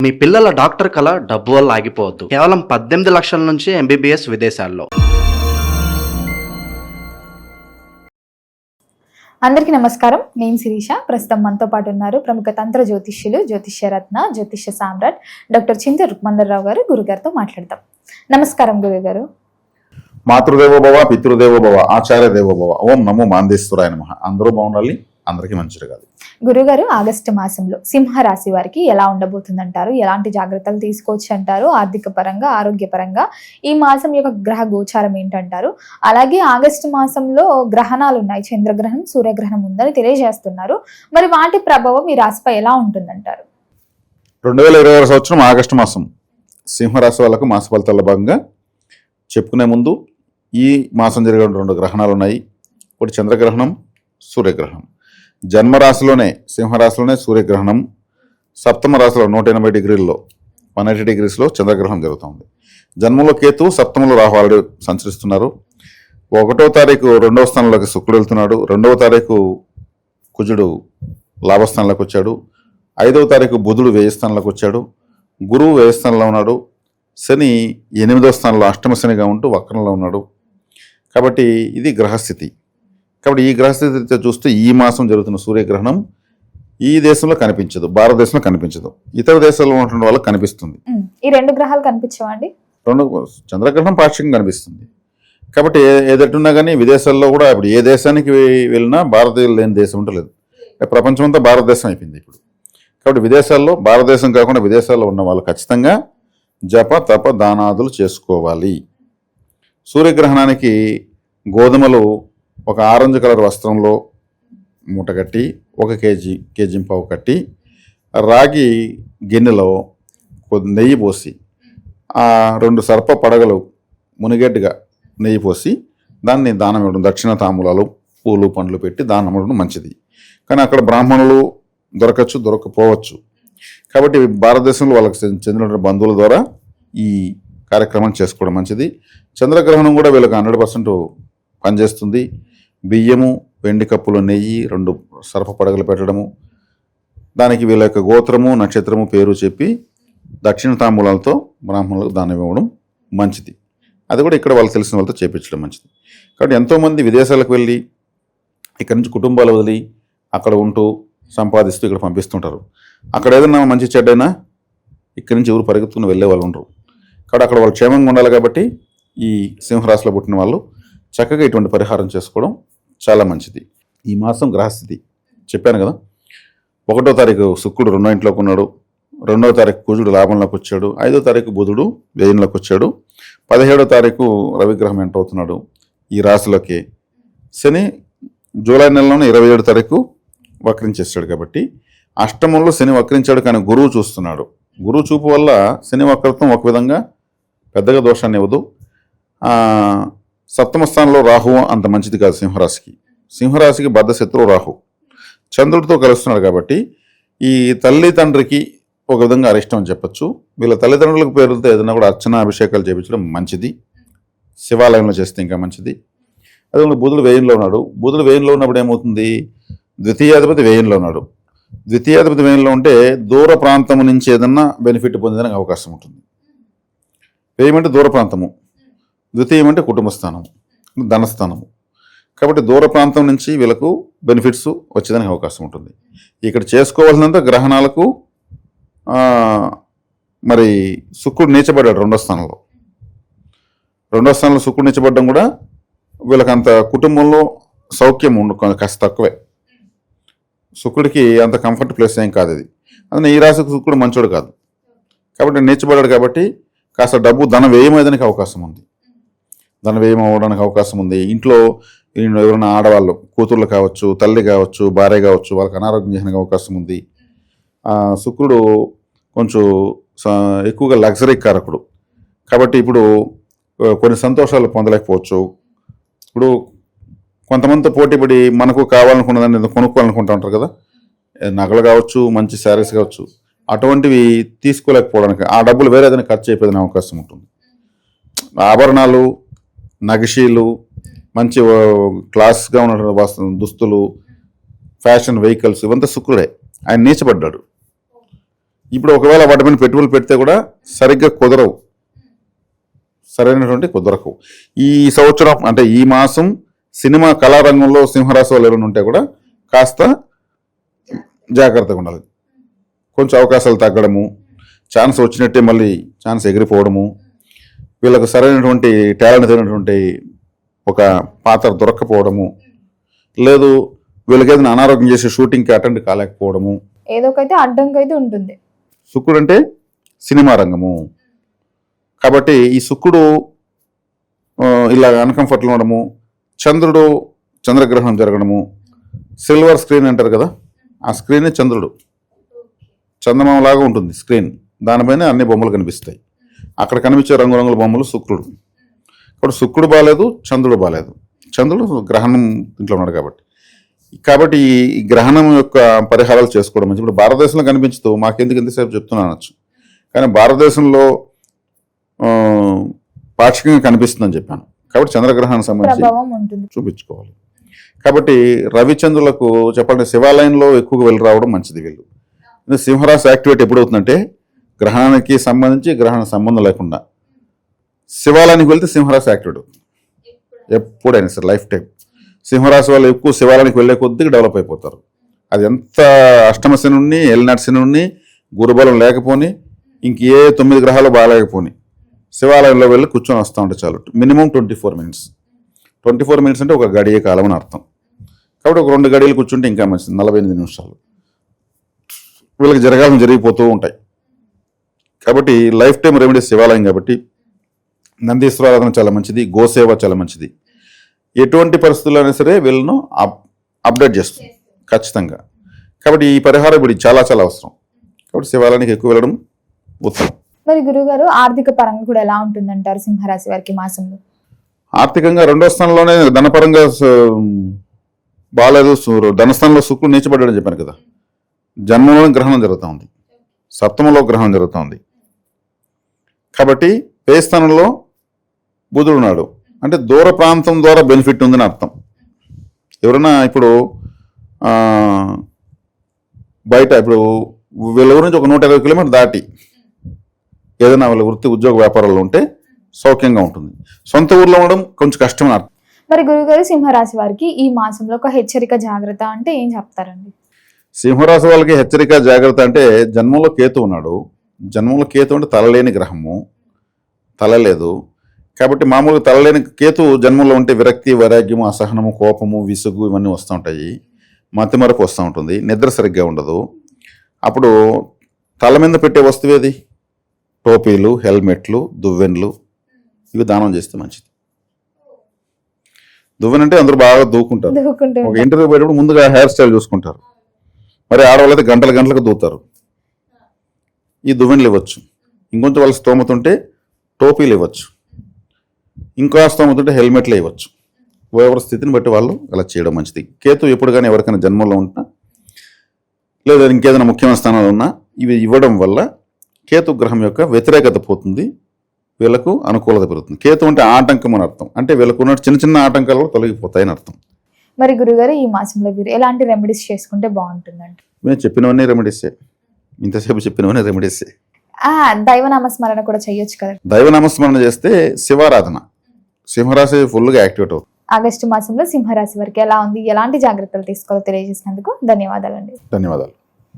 మీ పిల్లల డాక్టర్ కల డబ్బు వల్ల ఆగిపోవద్దు. కేవలం 18 లక్షల నుంచి ఎంబీబీఎస్ విదేశాల్లో. అందరికీ నమస్కారం. నేను శిరీష. ప్రస్తుతం మనతో పాటు ఉన్నారు ప్రముఖ తంత్ర జ్యోతిష్యులు, జ్యోతిష్యరత్న, జ్యోతిష్య సామ్రాట్ డాక్టర్ చింత రుక్మందర్రావు గారు. గురుగారితో మాట్లాడతాం. నమస్కారం గురుగారు. మాతృదేవోభవ, పితృదేవోభవ, ఆచార్య దేవోభవ. ఓం నమో మాందేశ్వరాయ నమః. అందరూ బాగుండాలి, అందరికీ మంచి జరగాలి. గురుగారు, ఆగస్టు మాసంలో సింహరాశి వారికి ఎలా ఉండబోతుందంటారు? ఎలాంటి జాగ్రత్తలు తీసుకోవచ్చు అంటారు? ఆర్థిక పరంగా, ఆరోగ్యపరంగా ఈ మాసం యొక్క గ్రహ గోచారం ఏంటంటారు? అలాగే ఆగస్టు మాసంలో గ్రహణాలు ఉన్నాయి, చంద్రగ్రహణం, సూర్యగ్రహణం ఉందని తెలియజేస్తున్నారు. మరి వాటి ప్రభావం ఈ రాశిపై ఎలా ఉంటుందంటారు? 2020 సంవత్సరం ఆగస్టు మాసం సింహరాశి వాళ్ళకు మాస ఫలితాల భాగంగా చెప్పుకునే ముందు ఈ మాసం జరిగే 2 గ్రహణాలు ఉన్నాయి. ఒకటి చంద్రగ్రహణం, సూర్యగ్రహణం. జన్మరాశిలోనే సింహరాశిలోనే సూర్యగ్రహణం, సప్తమ రాశిలో 180 డిగ్రీల్లో 180 డిగ్రీస్లో చంద్రగ్రహణం జరుగుతుంది. జన్మంలో కేతు, సప్తమంలో రాహు ఆల్రెడీ సంచరిస్తున్నారు. 1వ తారీఖు 2వ స్థానంలోకి శుక్రుడు వెళ్తున్నాడు. 2వ తారీఖు కుజుడు లాభస్థానంలోకి వచ్చాడు. 5వ తారీఖు బుధుడు వ్యయ స్థానంలోకి వచ్చాడు. గురువు వ్యయ స్థానంలో ఉన్నాడు. శని 8వ స్థానంలో అష్టమ శనిగా ఉంటూ వక్రంలో ఉన్నాడు. కాబట్టి ఇది గ్రహస్థితి. కాబట్టి ఈ గ్రహస్థితి చూస్తే ఈ మాసం జరుగుతున్న సూర్యగ్రహణం ఈ దేశంలో కనిపించదు, భారతదేశంలో కనిపించదు, ఇతర దేశాల్లో ఉన్న వాళ్ళకి కనిపిస్తుంది. ఈ 2 గ్రహాలు కనిపించవండి. చంద్రగ్రహణం పాక్షికంగా కనిపిస్తుంది. కాబట్టి ఏదట్టున్నా కానీ విదేశాల్లో కూడా ఇప్పుడు ఏ దేశానికి వెళ్ళినా భారతీయులు లేని దేశం ఉండలేదు. ప్రపంచం అంతా భారతదేశం అయిపోయింది ఇప్పుడు. కాబట్టి విదేశాల్లో, భారతదేశం కాకుండా విదేశాల్లో ఉన్న వాళ్ళు ఖచ్చితంగా జప తప దానాదులు చేసుకోవాలి. సూర్యగ్రహణానికి గోధుమలు ఒక ఆరెంజ్ కలర్ వస్త్రంలో మూట కట్టి 1 కేజీ పావు కట్టి రాగి గిన్నెలో నెయ్యి పోసి ఆ 2 సర్ప పడగలు మునిగేట్టుగా నెయ్యి పోసి దాన్ని దానం ఇవ్వడం, దక్షిణ తాంబూలాలు, పూలు పండ్లు పెట్టి దానం ఇవ్వడం మంచిది. కానీ అక్కడ బ్రాహ్మణులు దొరకచ్చు, దొరకపోవచ్చు. కాబట్టి భారతదేశంలో వాళ్ళకి చెందిన బంధువుల ద్వారా ఈ కార్యక్రమం చేసుకోవడం మంచిది. చంద్రగ్రహణం కూడా వీళ్ళకి 100% పనిచేస్తుంది. బియ్యము, వెండి కప్పులు, నెయ్యి, 2 సర్ప పడగలు పెట్టడము, దానికి వీళ్ళ యొక్క గోత్రము, నక్షత్రము, పేరు చెప్పి దక్షిణ తాంబూలాలతో బ్రాహ్మణులకు దానం ఇవ్వడం మంచిది. అది కూడా ఇక్కడ వాళ్ళకి తెలిసిన వాళ్ళతో చేపించడం మంచిది. కాబట్టి ఎంతోమంది విదేశాలకు వెళ్ళి ఇక్కడ నుంచి కుటుంబాలు వదిలి అక్కడ ఉంటూ సంపాదిస్తూ ఇక్కడ పంపిస్తుంటారు. అక్కడ ఏదైనా మంచి చెడ్డైనా ఇక్కడి నుంచి ఎవరు పరిగెత్తుకుని వెళ్ళే వాళ్ళు ఉండరు. కాబట్టి అక్కడ వాళ్ళు క్షేమంగా ఉండాలి. కాబట్టి ఈ సింహరాశిలో పుట్టిన వాళ్ళు చక్కగా ఇటువంటి పరిహారం చేసుకోవడం చాలా మంచిది. ఈ మాసం గ్రహస్థితి చెప్పాను కదా. 1వ తారీఖు శుక్రుడు 2వ ఇంట్లోకి ఉన్నాడు. 2వ తారీఖు కుజుడు లాభంలోకి వచ్చాడు. 5వ తారీఖు బుధుడు వ్యయంలోకి వచ్చాడు. 17వ తారీఖు రవిగ్రహం ఎంటర్ అవుతున్నాడు ఈ రాశిలోకి. శని జూలై నెలలోనే 27వ తారీఖు వక్రించేస్తాడు. కాబట్టి అష్టమంలో శని వక్రించాడు, కానీ గురువు చూస్తున్నాడు. గురువు చూపు వల్ల శని వక్రత్వం ఒక విధంగా పెద్దగా దోషాన్ని ఇవ్వదు. సప్తమ స్థానంలో రాహు అంత మంచిది కాదు సింహరాశికి. సింహరాశికి బద్ధ శత్రువు రాహు చంద్రుడితో కలుస్తున్నాడు. కాబట్టి ఈ తల్లి తండ్రికి ఒక విధంగా అరిష్టం అని చెప్పచ్చు. వీళ్ళ తల్లిదండ్రులకు పేరుతో ఏదైనా కూడా అర్చన అభిషేకాలు చేయించడం మంచిది. శివాలయంలో చేస్తే ఇంకా మంచిది. అదే బుధుడు వ్యయంలో ఉన్నాడు. బుధుడు వ్యయంలో ఉన్నప్పుడు ఏమవుతుంది? ద్వితీయాధిపతి వ్యయంలో ఉన్నాడు. ద్వితీయాధిపతి వ్యయంలో ఉంటే దూర ప్రాంతం నుంచి ఏదన్నా బెనిఫిట్ పొందేదానికి అవకాశం ఉంటుంది. వ్యయం అంటే దూర ప్రాంతము, ద్వితీయం అంటే కుటుంబ స్థానము, ధనస్థానము. కాబట్టి దూర ప్రాంతం నుంచి వీళ్ళకు బెనిఫిట్స్ వచ్చేదానికి అవకాశం ఉంటుంది. ఇక్కడ చేసుకోవాల్సినంత గ్రహణాలకు మరి శుక్రుడు నీచబడ్డాడు 2వ స్థానంలో. 2వ స్థానంలో శుక్రుడు నీచబడ్డం కూడా వీళ్ళకి అంత కుటుంబంలో సౌఖ్యం కాస్త తక్కువే. శుక్రుడికి అంత కంఫర్ట్ ప్లేస్ ఏం కాదు ఇది. అందుకని ఈ రాశికి శుక్రుడు మంచోడు కాదు. కాబట్టి నీచబడ్డాడు. కాబట్టి కాస్త డబ్బు ధన వ్యయం అయ్యేదానికి అవకాశం ఉంది. ధన వ్యయం అవ్వడానికి అవకాశం ఉంది. ఇంట్లో ఎవరైనా ఆడవాళ్ళు, కూతుర్లు కావచ్చు, తల్లి కావచ్చు, భార్య కావచ్చు, వాళ్ళకి అనారోగ్యం చేసిన అవకాశం ఉంది. శుక్రుడు కొంచెం ఎక్కువగా లగ్జరీ కారకుడు. కాబట్టి ఇప్పుడు కొన్ని సంతోషాలు పొందలేకపోవచ్చు. ఇప్పుడు కొంతమందితో పోటీపడి మనకు కావాలనుకున్నదాన్ని కొనుక్కోవాలనుకుంటూ ఉంటారు కదా, నగలు కావచ్చు, మంచి శారీస్ కావచ్చు, అటువంటివి తీసుకోలేకపోవడానికి ఆ డబ్బులు వేరే ఏదైనా ఖర్చు అయిపోయిన అవకాశం ఉంటుంది. ఆభరణాలు, నగిషీలు, మంచి క్లాస్గా ఉన్న దుస్తులు, ఫ్యాషన్ వెహికల్స్, ఇవంతా శుక్రుడే. ఆయన నీచబడ్డాడు. ఇప్పుడు ఒకవేళ వాటి మీద పెట్టుబడులు పెడితే కూడా సరిగ్గా కుదరవు, సరైనటువంటి కుదరవు. ఈ సంవత్సరం అంటే ఈ మాసం సినిమా కళారంగంలో సింహరాశి వాళ్ళు ఎవరైనా ఉంటే కూడా కాస్త జాగ్రత్తగా ఉండాలి. కొంచెం అవకాశాలు తగ్గడము, ఛాన్స్ వచ్చినట్టే మళ్ళీ ఛాన్స్ ఎగిరిపోవడము, వీళ్ళకు సరైనటువంటి టాలెంట్ అయినటువంటి ఒక పాత్ర దొరక్కపోవడము, లేదు వీళ్ళకి ఏదైనా అనారోగ్యం చేసి షూటింగ్కి అటెండ్ కాలేకపోవడము, ఏదో ఒకైతే అడ్డంకైతే ఉంటుంది. శుక్రుడు అంటే సినిమా రంగము కాబట్టి ఈ శుక్రుడు ఇలా అన్కంఫర్టబుల్ ఉండడము, చంద్రుడు చంద్రగ్రహణం జరగడము, సిల్వర్ స్క్రీన్ అంటారు కదా, ఆ స్క్రీన్ చంద్రుడు, చందమామలాగా ఉంటుంది స్క్రీన్, దానిపైన అన్ని బొమ్మలు కనిపిస్తాయి. అక్కడ కనిపించే రంగురంగుల బొమ్మలు శుక్రుడు. కాబట్టి శుక్రుడు బాగాలేదు, చంద్రుడు బాగాలేదు. చంద్రుడు గ్రహణం ఇంట్లో ఉన్నాడు కాబట్టి ఈ గ్రహణం యొక్క పరిహారాలు చేసుకోవడం మంచి. ఇప్పుడు భారతదేశంలో కనిపించదు, మాకెందుకు ఎంతసేపు చెప్తున్నాను అనొచ్చు, కానీ భారతదేశంలో పాక్షికంగా కనిపిస్తుందని చెప్పాను. కాబట్టి చంద్రగ్రహణానికి సంబంధించి ప్రభావం ఉంటుంది. చూపించుకోవాలి. కాబట్టి రవిచంద్రులకు చెప్పండి శివాలయంలో ఎక్కువగా వెళ్ళి రావడం మంచిది. వీళ్ళు సింహరాశి యాక్టివేట్ ఎప్పుడవుతుందంటే గ్రహణానికి సంబంధించి గ్రహణ సంబంధం లేకుండా శివాలయానికి వెళ్తే సింహరాశి యాక్టివేట్ అవుతుంది. ఎప్పుడైనా సరే లైఫ్ టైం సింహరాశి వాళ్ళు ఎక్కువ శివాలయానికి వెళ్ళే కొద్దిగా డెవలప్ అయిపోతారు. అది ఎంత అష్టమ శని ఎల్నాటి శని గురుబలం లేకపోని ఇంకే 9 గ్రహాలు బాగాలేకపోని శివాలయంలో వెళ్ళి కూర్చొని వస్తూ ఉంటే చాలు. Minimum 24 minutes. 24 minutes అంటే ఒక గడియ కాలం అని అర్థం. కాబట్టి ఒక 2 గడియలు కూర్చుంటే ఇంకా మంచిది. 48 నిమిషాలు వీళ్ళకి జరగాలని జరిగిపోతూ ఉంటాయి. కాబట్టి లైఫ్ టైం రెమెడీ శివాలయం కాబట్టి నందీశ్వరారాధన చాలా మంచిది, గోసేవ చాలా మంచిది. ఎటువంటి పరిస్థితుల్లో అయినా సరే వీళ్ళను అప్డేట్ చేస్తుంది ఖచ్చితంగా. కాబట్టి ఈ పరిహారం ఇప్పుడు చాలా చాలా అవసరం. కాబట్టి శివాలయానికి ఎక్కువ వెళ్ళడం ఉత్తమం. మరి గురుగారు ఆర్థిక పరంగా కూడా ఎలా ఉంటుందంటారు సింహరాశి వారికి మాసంలో? ఆర్థికంగా 2వ స్థానంలోనే ధనపరంగా బాగాలేదు. ధనస్థానంలో శుక్రుడు నీచబడ్డాడని చెప్పాను కదా, జన్మంలో గ్రహణం జరుగుతూ ఉంది, సప్తమంలో గ్రహణం జరుగుతూ ఉంది. కాబట్టి పే స్థానంలో బుధుడు ఉన్నాడు అంటే దూర ప్రాంతం ద్వారా బెనిఫిట్ ఉందని అర్థం. ఎవరైనా ఇప్పుడు బయట ఇప్పుడు వీళ్ళ ఊరి నుంచి ఒక 120 కిలోమీటర్ దాటి ఏదైనా వాళ్ళ వృత్తి ఉద్యోగ వ్యాపారాల్లో ఉంటే సౌఖ్యంగా ఉంటుంది. సొంత ఊర్లో ఉండడం కొంచెం కష్టమని అర్థం. మరి గురుగారు సింహరాశి వారికి ఈ మాసంలో ఒక హెచ్చరిక జాగ్రత్త అంటే ఏం చెప్తారండి? సింహరాశి వాళ్ళకి హెచ్చరిక జాగ్రత్త అంటే జన్మంలో కేతు ఉన్నాడు. జన్మంలో కేతు అంటే తలలేని గ్రహము, తల లేదు. కాబట్టి మామూలుగా తలలేని కేతు జన్మంలో ఉంటే విరక్తి, వైరాగ్యము, అసహనము, కోపము, విసుగు ఇవన్నీ వస్తూ ఉంటాయి. మతిమరపు వస్తూ ఉంటుంది, నిద్ర సరిగ్గా ఉండదు. అప్పుడు తల మీద పెట్టే వస్తువు ఏది? టోపీలు, హెల్మెట్లు, దువ్వెన్లు, ఇవి దానం చేస్తే మంచిది. దువ్వెన అంటే అందరూ బాగా దూకుంటారు. ఒక ఇంటర్వ్యూ పోయేటప్పుడు ముందుగా హెయిర్ స్టైల్ చూసుకుంటారు. మరి ఆడవాళ్ళు అయితే గంటలకు దూతారు. ఈ దువ్వెనలు ఇవ్వచ్చు. ఇంకొంచెం వాళ్ళ స్తోమత ఉంటే టోపీలు ఇవ్వచ్చు. ఇంకా స్తోమత ఉంటే హెల్మెట్లు ఇవ్వచ్చు. ఎవరి స్థితిని బట్టి వాళ్ళు అలా చేయడం మంచిది. కేతు ఎప్పుడు కానీ ఎవరికైనా జన్మంలో ఉంటున్నా లేదా ఇంకేదైనా ముఖ్యమైన స్థానాలు ఉన్నా ఇవి ఇవ్వడం వల్ల కేతు గ్రహం యొక్క వ్యతిరేకత పోతుంది, వీళ్ళకు అనుకూలత పెరుగుతుంది. కేతు అంటే ఆటంకం అని అర్థం. అంటే వీళ్ళకు ఉన్న చిన్న చిన్న ఆటంకాలు కూడా తొలగిపోతాయని అర్థం. మరి గురుగారు ఈ మాసంలో వీరు ఎలాంటి రెమెడీస్ చేసుకుంటే బాగుంటుందండి? మేము చెప్పినవన్నీ రెమెడీసే, ఇంతసేపు చెప్పినవన్నీ రెమెడీసే. దైవనామస్మరణ కూడా చేయొచ్చు కదా? దైవనామస్మరణ చేస్తే శివారాధన, సింహరాశి ఫుల్గా యాక్టివేట్ అవుతుంది. ఆగస్టు మాసంలో సింహరాశి వారికి ఎలా ఉంది, ఎలాంటి జాగ్రత్తలు తీసుకోవాలో తెలియజేసినందుకు ధన్యవాదాలండి. ధన్యవాదాలు.